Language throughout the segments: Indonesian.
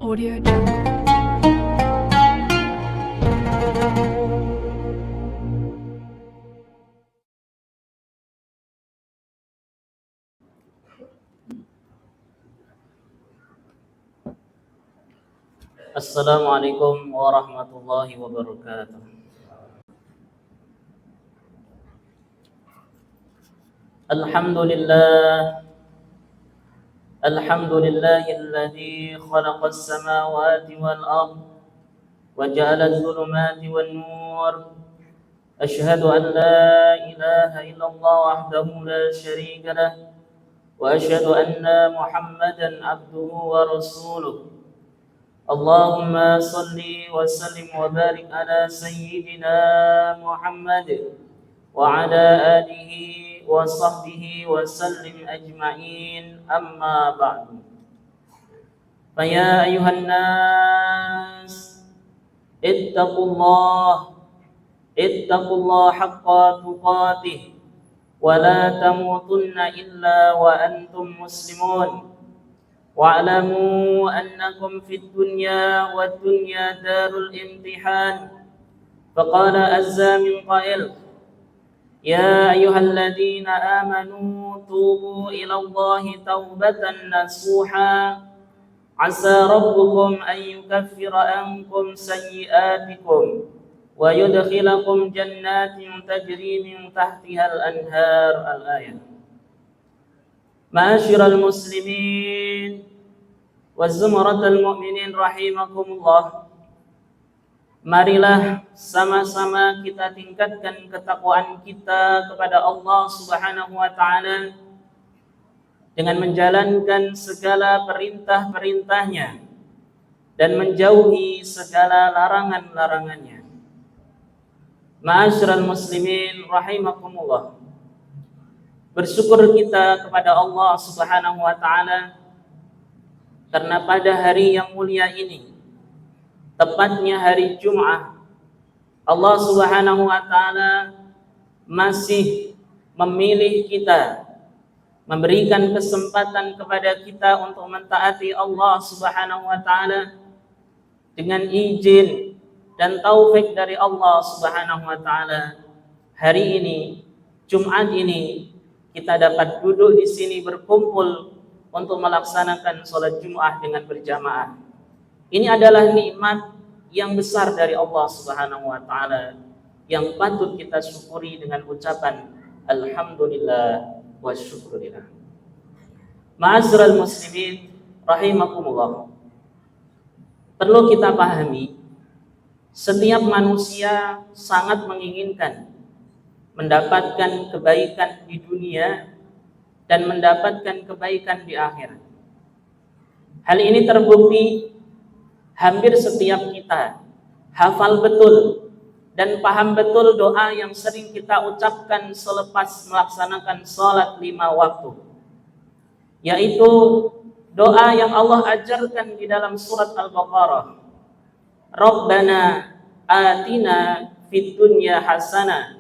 Audio Jungle. Assalamualaikum warahmatullahi wabarakatuh. Alhamdulillah, alladzi khalaqas samawati wal ard wa ja'ala adh-dhulumati wan nur. Ashhadu an la ilaha illallah wahdahu la syarika lah wa ashhadu anna Muhammadan abduhu wa rasuluh. Allahumma salli wa sallim wa barik ala sayyidina Muhammad wa ala alihi wa sahbihi wa sallim ajma'in, amma ba'du. Faya ayuhan nas ittaqullah haqqa tuqatih wa la tamutunna illa wa antum muslimun. Wa'lamu annakum fid dunya wad dunya darul imtihan. Faqala azza min qail, ya ayyuhalladzina amanu tubu ila Allahi taubatan nasuha asa rabbukum an yukaffira ankum sayyi'atikum wa yudkhilakum jannatin tajri min tahtiha al-anhar. Al-ayat. Ma'asyiral muslimin wa zumratal mu'minin rahimakumullah. Marilah sama-sama kita tingkatkan ketakwaan kita kepada Allah Subhanahu wa taala dengan menjalankan segala perintah-perintahnya dan menjauhi segala larangan-larangannya. Ma'asyiral muslimin rahimakumullah. Bersyukur kita kepada Allah Subhanahu wa taala karena pada hari yang mulia ini, tepatnya hari Jumat, Allah Subhanahu wa taala masih memilih kita, memberikan kesempatan kepada kita untuk mentaati Allah Subhanahu wa taala dengan izin dan taufik dari Allah Subhanahu wa taala. Hari ini, Jumat ini, kita dapat duduk di sini berkumpul untuk melaksanakan sholat Jumat dengan berjamaah. Ini adalah nikmat yang besar dari Allah Subhanahu wa taala yang patut kita syukuri dengan ucapan alhamdulillah wa syukurillah. Ma'asyiral muslimin rahimakumullah. Perlu kita pahami, setiap manusia sangat menginginkan mendapatkan kebaikan di dunia dan mendapatkan kebaikan di akhirat. Hal ini terbukti hampir setiap kita hafal betul dan paham betul doa yang sering kita ucapkan selepas melaksanakan sholat 5 waktu, yaitu doa yang Allah ajarkan di dalam surat Al-Baqarah. Rabbana atina fid dunya hasanah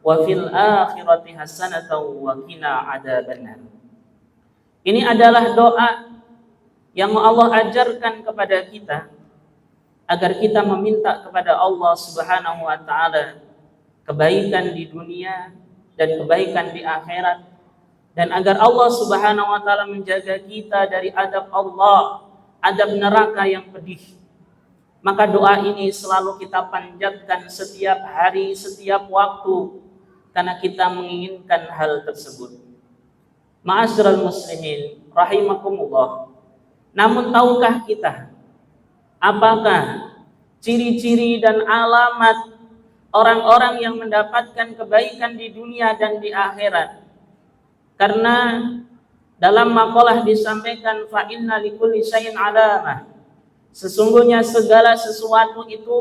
wa fil akhirati hasanatan wa qina adzabannar. Ini adalah doa yang Allah ajarkan kepada kita agar kita meminta kepada Allah Subhanahu wa taala kebaikan di dunia dan kebaikan di akhirat, dan agar Allah Subhanahu wa taala menjaga kita dari adab Allah, adab neraka yang pedih. Maka doa ini selalu kita panjatkan setiap hari, setiap waktu, karena kita menginginkan hal tersebut. Ma'asyiral muslimin rahimakumullah. Namun tahukah kita apakah ciri-ciri dan alamat orang-orang yang mendapatkan kebaikan di dunia dan di akhirat? Karena dalam maqalah disampaikan fa inna likulli syai'in alamah. Sesungguhnya segala sesuatu itu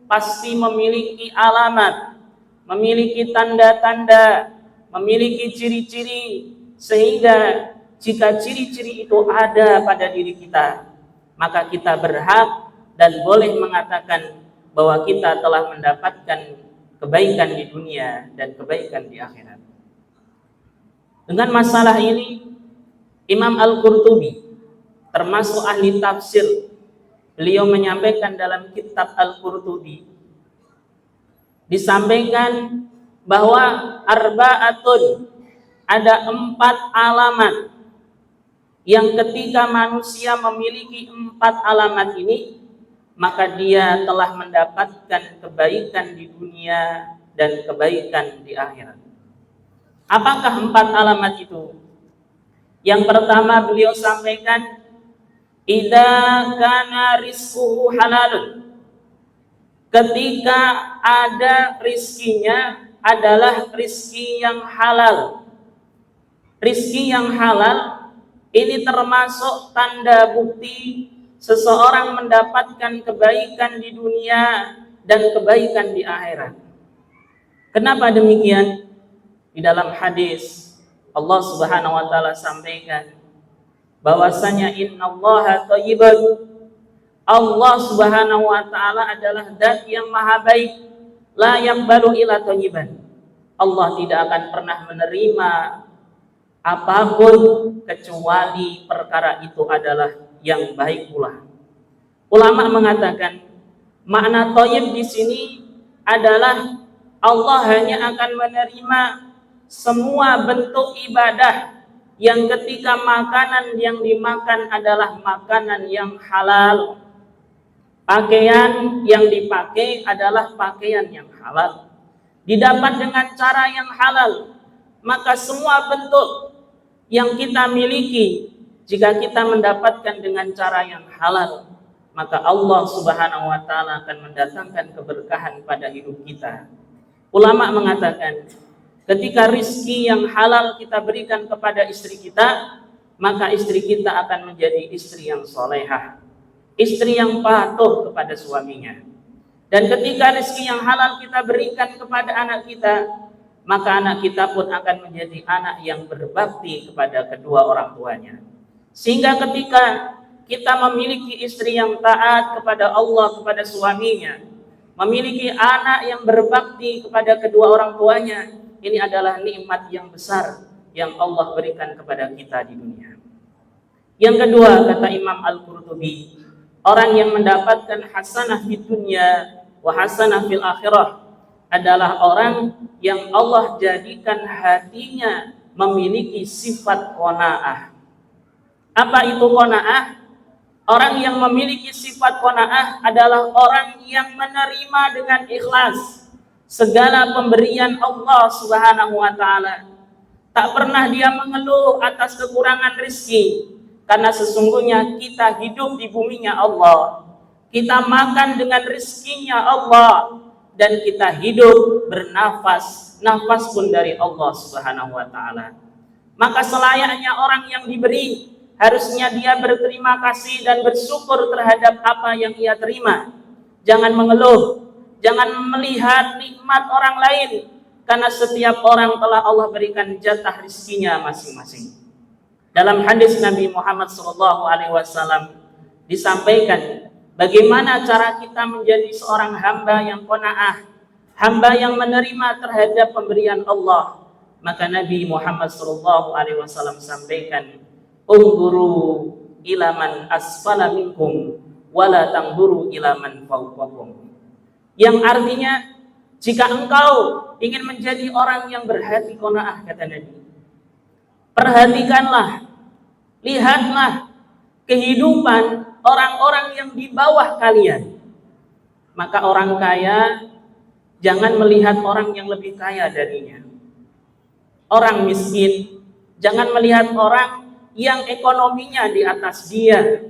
pasti memiliki alamat, memiliki tanda-tanda, memiliki ciri-ciri, sehingga jika ciri-ciri itu ada pada diri kita, maka kita berhak dan boleh mengatakan bahwa kita telah mendapatkan kebaikan di dunia dan kebaikan di akhirat. Dengan masalah ini, Imam Al-Qurtubi termasuk ahli tafsir beliau menyampaikan dalam kitab Al-Qurtubi, disampaikan bahwa arba'atun, ada 4 alamat yang ketika manusia memiliki 4 alamat ini, maka dia telah mendapatkan kebaikan di dunia dan kebaikan di akhirat. Apakah 4 alamat itu? Yang pertama beliau sampaikan, idza kana rizquhu halalun, ketika ada rizkinya adalah rizki yang halal. Rizki yang halal ini termasuk tanda bukti seseorang mendapatkan kebaikan di dunia dan kebaikan di akhirat. Kenapa demikian? Di dalam hadis Allah Subhanahu wa taala sampaikan bahwasanya innallaha thayyibun, Allah Subhanahu wa taala adalah zat yang maha baik, la yaqbalu illa thayyiban. Allah tidak akan pernah menerima apapun kecuali perkara itu adalah yang baik pula. Ulama mengatakan makna thayyib di sini adalah Allah hanya akan menerima semua bentuk ibadah yang ketika makanan yang dimakan adalah makanan yang halal, pakaian yang dipakai adalah pakaian yang halal, didapat dengan cara yang halal, maka semua bentuk yang kita miliki jika kita mendapatkan dengan cara yang halal, maka Allah Subhanahu wa taala akan mendatangkan keberkahan pada hidup kita. Ulama mengatakan, ketika rizki yang halal kita berikan kepada istri kita, maka istri kita akan menjadi istri yang solehah, istri yang patuh kepada suaminya. Dan ketika rizki yang halal kita berikan kepada anak kita, maka anak kita pun akan menjadi anak yang berbakti kepada kedua orang tuanya. Sehingga ketika kita memiliki istri yang taat kepada Allah, kepada suaminya, memiliki anak yang berbakti kepada kedua orang tuanya, ini adalah nikmat yang besar yang Allah berikan kepada kita di dunia. Yang kedua, kata Imam Al-Qurtubi, orang yang mendapatkan hasanah di dunia wa hasanah fil akhirah adalah orang yang Allah jadikan hatinya memiliki sifat qanaah. Apa itu qanaah? Orang yang memiliki sifat qanaah adalah orang yang menerima dengan ikhlas segala pemberian Allah Subhanahu wa taala. Tak pernah dia mengeluh atas kekurangan rezeki, karena sesungguhnya kita hidup di buminya Allah. Kita makan dengan rezekinya Allah, dan kita hidup bernafas, nafas pun dari Allah Subhanahu wa taala. Maka selayaknya orang yang diberi, harusnya dia berterima kasih dan bersyukur terhadap apa yang ia terima. Jangan mengeluh, jangan melihat nikmat orang lain, karena setiap orang telah Allah berikan jatah rizkinya masing-masing. Dalam hadis Nabi Muhammad SAW disampaikan bagaimana cara kita menjadi seorang hamba yang qanaah, hamba yang menerima terhadap pemberian Allah. Maka Nabi Muhammad SAW sampaikan, unzuru ila man asfala minkum wala tanzuru ila man fawqakum. Yang artinya, jika engkau ingin menjadi orang yang berhati qanaah, kata Nabi, perhatikanlah, lihatlah kehidupan orang-orang yang di bawah kalian. Maka orang kaya jangan melihat orang yang lebih kaya darinya. Orang miskin jangan melihat orang yang ekonominya di atas dia.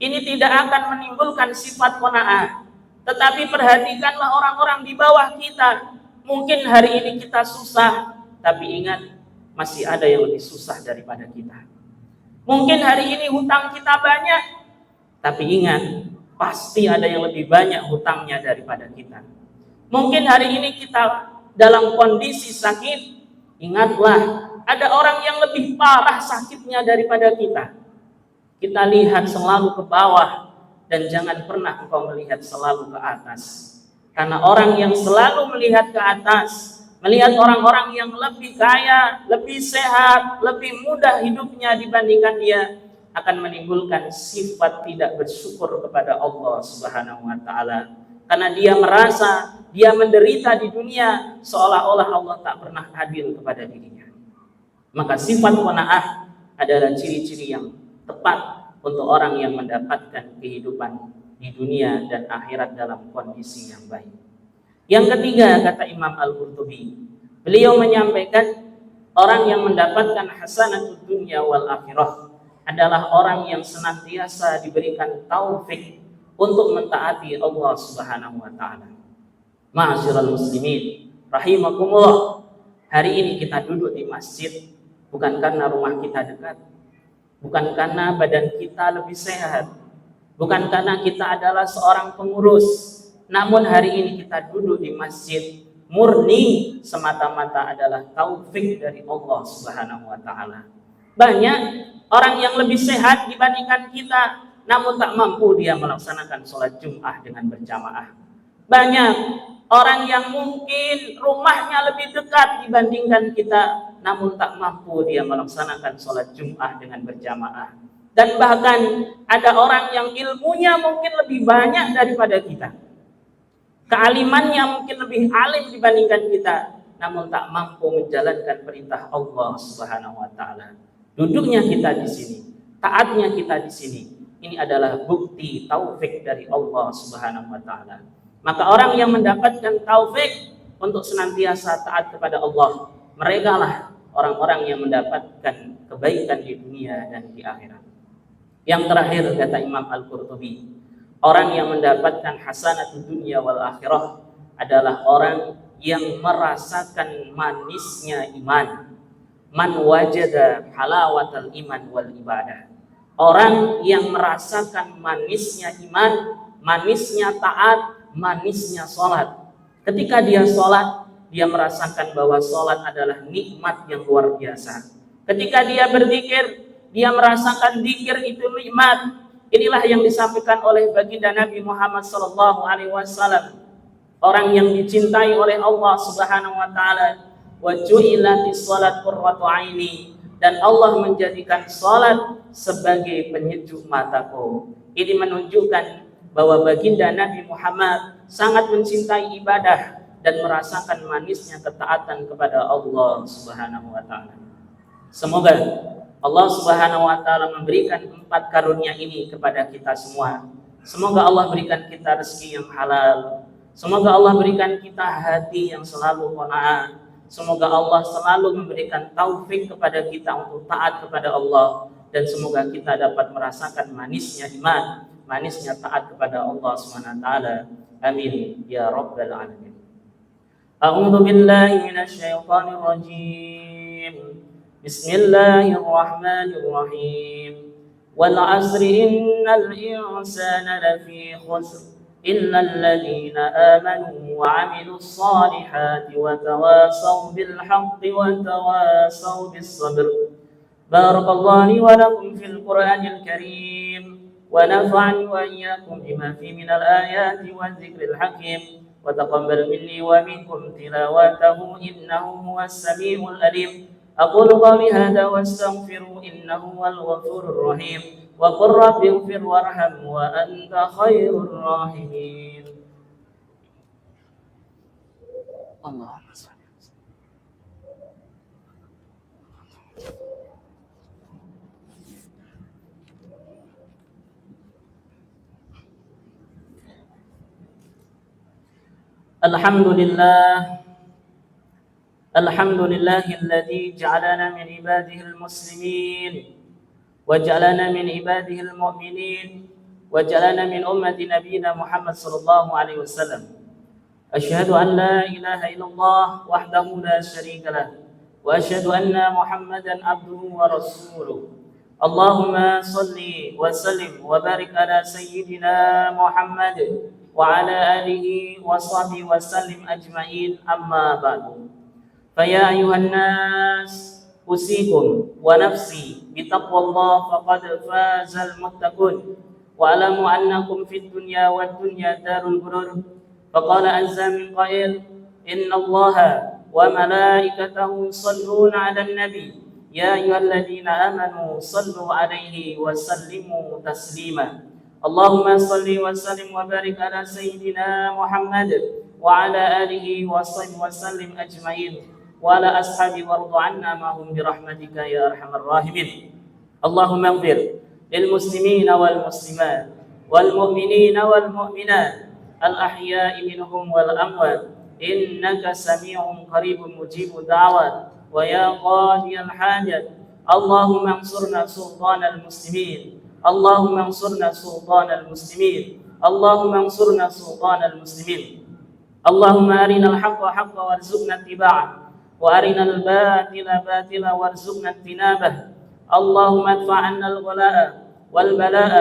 Ini tidak akan menimbulkan sifat qanaah. Tetapi perhatikanlah orang-orang di bawah kita. Mungkin hari ini kita susah, tapi ingat, masih ada yang lebih susah daripada kita. Mungkin hari ini hutang kita banyak, tapi ingat, pasti ada yang lebih banyak hutangnya daripada kita. Mungkin hari ini kita dalam kondisi sakit, ingatlah, ada orang yang lebih parah sakitnya daripada kita. Kita lihat selalu ke bawah, dan jangan pernah engkau melihat selalu ke atas. Karena orang yang selalu melihat ke atas, melihat orang-orang yang lebih kaya, lebih sehat, lebih mudah hidupnya dibandingkan dia, akan menimbulkan sifat tidak bersyukur kepada Allah Subhanahu wa taala. Karena dia merasa dia menderita di dunia seolah-olah Allah tak pernah adil kepada dirinya. Maka sifat qanaah adalah ciri-ciri yang tepat untuk orang yang mendapatkan kehidupan di dunia dan akhirat dalam kondisi yang baik. Yang ketiga, kata Imam Al-Qurtubi, beliau menyampaikan orang yang mendapatkan hasanatud dunya wal akhirah adalah orang yang senantiasa diberikan taufik untuk mentaati Allah Subhanahu wa taala. Ma'asyiral muslimin rahimakumullah, hari ini kita duduk di masjid bukan karena rumah kita dekat, bukan karena badan kita lebih sehat, bukan karena kita adalah seorang pengurus, namun hari ini kita duduk di masjid murni semata-mata adalah taufik dari Allah Subhanahu wa taala. Banyak orang yang lebih sehat dibandingkan kita, namun tak mampu dia melaksanakan sholat Jum'ah dengan berjamaah. Banyak orang yang mungkin rumahnya lebih dekat dibandingkan kita, namun tak mampu dia melaksanakan sholat Jum'ah dengan berjamaah. Dan bahkan ada orang yang ilmunya mungkin lebih banyak daripada kita, kealimannya mungkin lebih alim dibandingkan kita, namun tak mampu menjalankan perintah Allah Subhanahu wa taala. Duduknya kita di sini, taatnya kita di sini, ini adalah bukti taufik dari Allah Subhanahu wa taala. Maka orang yang mendapatkan taufik untuk senantiasa taat kepada Allah, mereka lah orang-orang yang mendapatkan kebaikan di dunia dan di akhirat. Yang terakhir, kata Imam Al-Qurtubi, orang yang mendapatkan hasanatud dunya wal akhirah adalah orang yang merasakan manisnya iman. Man wajada halawatal iman wal ibadah. Orang yang merasakan manisnya iman, manisnya taat, manisnya sholat. Ketika dia sholat, dia merasakan bahwa sholat adalah nikmat yang luar biasa. Ketika dia berzikir, dia merasakan zikir itu nikmat. Inilah yang disampaikan oleh baginda Nabi Muhammad SAW, orang yang dicintai oleh Allah Subhanahu wa taala. Wa ju'ilatis shalat qurratu aini, dan Allah menjadikan salat sebagai penyejuk mataku. Ini menunjukkan bahwa baginda Nabi Muhammad sangat mencintai ibadah dan merasakan manisnya ketaatan kepada Allah Subhanahu wa taala. Semoga Allah Subhanahu wa taala memberikan 4 karunia ini kepada kita semua. Semoga Allah berikan kita rezeki yang halal. Semoga Allah berikan kita hati yang selalu qanaah. Semoga Allah selalu memberikan taufik kepada kita untuk taat kepada Allah, dan semoga kita dapat merasakan manisnya iman, manisnya taat kepada Allah Subhanahu wa taala. Amin ya rabbal alamin. A'udzu billahi minasy syaithanir rajim. Bismillahirrahmanirrahim. Wal 'asri innal insana lafi khusr إلا الذين آمنوا وعملوا الصالحات وتواصوا بالحق وتواصوا بالصبر. بارك الله لي ولكم في القرآن الكريم ونفعني وإياكم بما فيه من الآيات والذكر الحكيم وتقبل مني ومنكم تلاوته إنه هو السميع العليم. أقول قولي هذا واستغفروا إنه هو الغفور الرحيم. وقل رب اغفر وارحم وأنت خير الراحمين. اللهم صل. الحمد لله الذي جعلنا من عباده المسلمين وجعلنا من عباده المؤمنين وجعلنا من أمة نبينا محمد صلى الله عليه وسلم. أشهد أن لا إله إلا الله وحده لا شريك له وأشهد أن محمدا عبده ورسوله. اللهم صل وسلم وبارك على سيدنا محمد وعلى آله وصحبه وسلم أجمعين. أما بعد، فيا أيها الناس أوصيكم ونفسي بتقوى الله فقد فاز المتقون. واعلموا أنكم في الدنيا والدنيا دار الغرور. فقال عز من قائل: إن الله وملائكته يصلون على النبي يا أيها الذين آمنوا صلوا عليه وسلموا تسليما. اللهم صل وسلم وبارك على سيدنا محمد وعلى آله وصحبه وسلم أجمعين وعلى أصحابه وارض عنا معهم برحمتك يا أرحم الراحمين. اللهم اغفر للمسلمين والمسلمات والمؤمنين والمؤمنات الأحياء منهم والأموات إنك سميع قريب مجيب الدعوات ويا قاضي الحاجات. اللهم انصرنا سلطان المسلمين، اللهم انصرنا سلطان المسلمين، اللهم انصرنا سلطان المسلمين. اللهم أرنا الحق حقا وارزقنا اتباعه وأرنا الباطل باطلا وارزقنا اجتنابه. اللهم ادفع عنا الغلاء والبلاء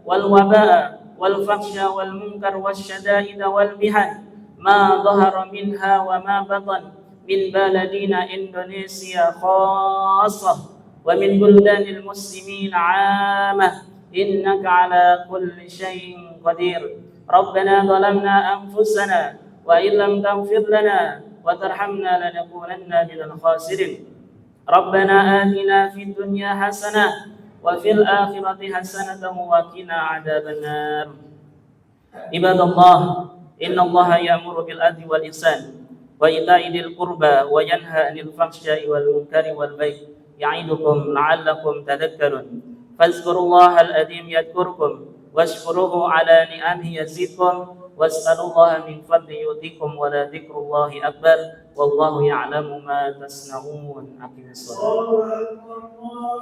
والوباء والفحش والمنكر والشدائد والمحن ما ظهر منها وما بطن من بلدنا إندونيسيا خاصة ومن بلدان المسلمين عامة إنك على كل شيء قدير. ربنا ظلمنا أنفسنا وإن لم تغفر لنا وترحمنا لنكونن من الخاسرين. ربنا آتنا في الدنيا حسنة وفي الآخرة حسنة وقنا عذاب النار. عباد الله، إن الله يأمر بالعدل والإحسان وإيتاء ذي القربى وينهى عن الفحشاء والمنكر والبغي يعظكم لعلكم تذكرون. فاذكروا الله العظيم يذكركم واشكروه على نعمه يزدكم واسألوا الله من فضله يؤتكم ولذكر الله أكبر والله يعلم ما تصنعون. أقم الصلاة.